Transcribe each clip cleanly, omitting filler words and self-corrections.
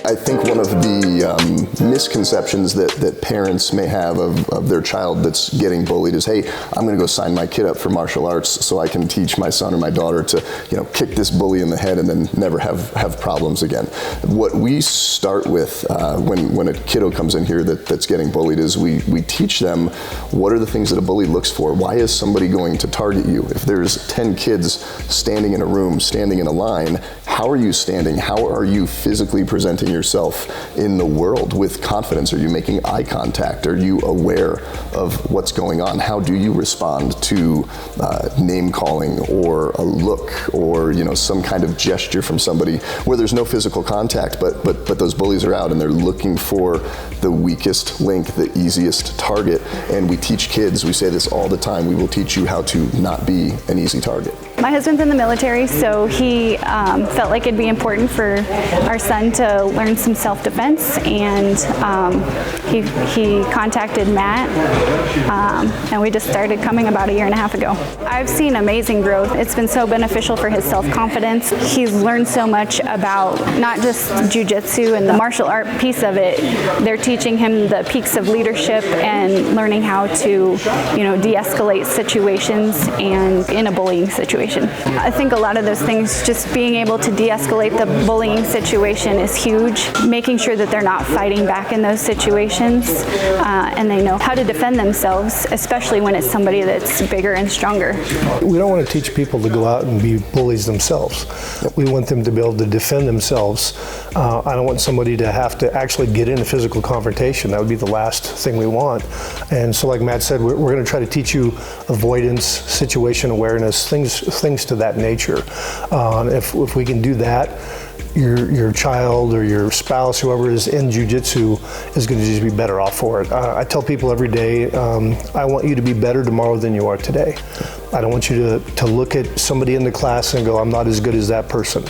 I think one of the misconceptions that parents may have of their child that's getting bullied is, hey, I'm going to go sign my kid up for martial arts so I can teach my son or my daughter to, kick this bully in the head and then never have problems again. What we start with when a kiddo comes in here that's getting bullied is we teach them what are the things that a bully looks for. Why is somebody going to target you? If there's 10 kids standing in a room, standing in a line, how are you standing? How are you physically presenting yourself in the world with confidence? Are you making eye contact? Are you aware of what's going on? How do you respond to name calling or a look or some kind of gesture from somebody where there's no physical contact, but those bullies are out and they're looking for the weakest link, the easiest target. And we teach kids, we say this all the time, we will teach you how to not be an easy target. My husband's in the military, so he felt like it'd be important for our son to learn some self-defense, and he contacted Matt, and we just started coming about 1.5 years ago. I've seen amazing growth. It's been so beneficial for his self-confidence. He's learned so much about not just jiu-jitsu and the martial art piece of it. They're teaching him the peaks of leadership and learning how to, de-escalate situations and in a bullying situation. I think a lot of those things, just being able to de-escalate the bullying situation is huge. Making sure that they're not fighting back in those situations, and they know how to defend themselves, especially when it's somebody that's bigger and stronger. We don't want to teach people to go out and be bullies themselves. We want them to be able to defend themselves. I don't want somebody to have to actually get in a physical confrontation. That would be the last thing we want. And so like Matt said, we're going to try to teach you avoidance, situation awareness, things to that nature. If we can do that, your child or your spouse, whoever is in jiu-jitsu, is going to just be better off for it. I tell people every day, I want you to be better tomorrow than you are today. I don't want you to look at somebody in the class and go, I'm not as good as that person.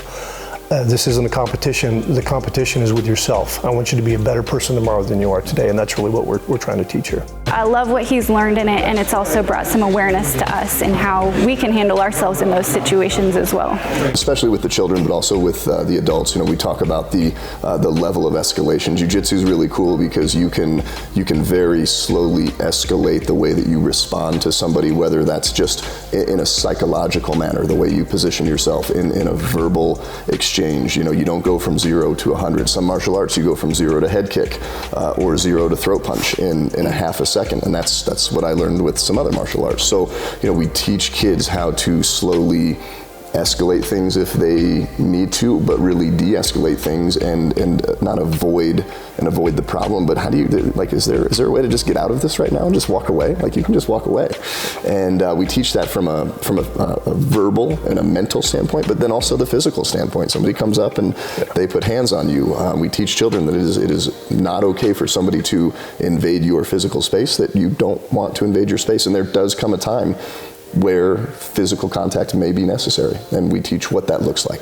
This isn't a competition. The competition is with yourself. I want you to be a better person tomorrow than you are today, and that's really what we're trying to teach here. I love what he's learned in it, and it's also brought some awareness to us and how we can handle ourselves in those situations as well. Especially with the children, but also with the adults. We talk about the level of escalation. Jiu-jitsu is really cool because you can very slowly escalate the way that you respond to somebody, whether that's just in a psychological manner, the way you position yourself in a verbal exchange. You don't go from 0 to 100. Some martial arts, you go from 0 to head kick or 0 to throat punch in a half a second, and that's what I learned with some other martial arts. So we teach kids how to slowly escalate things if they need to, but really de-escalate things and not avoid the problem. But how do you, is there a way to just get out of this right now and just walk away? You can just walk away. And we teach that from a verbal and a mental standpoint, but then also the physical standpoint. Somebody comes up and they put hands on you. We teach children that it is not okay for somebody to invade your physical space, that you don't want to invade your space. And there does come a time where physical contact may be necessary, and we teach what that looks like.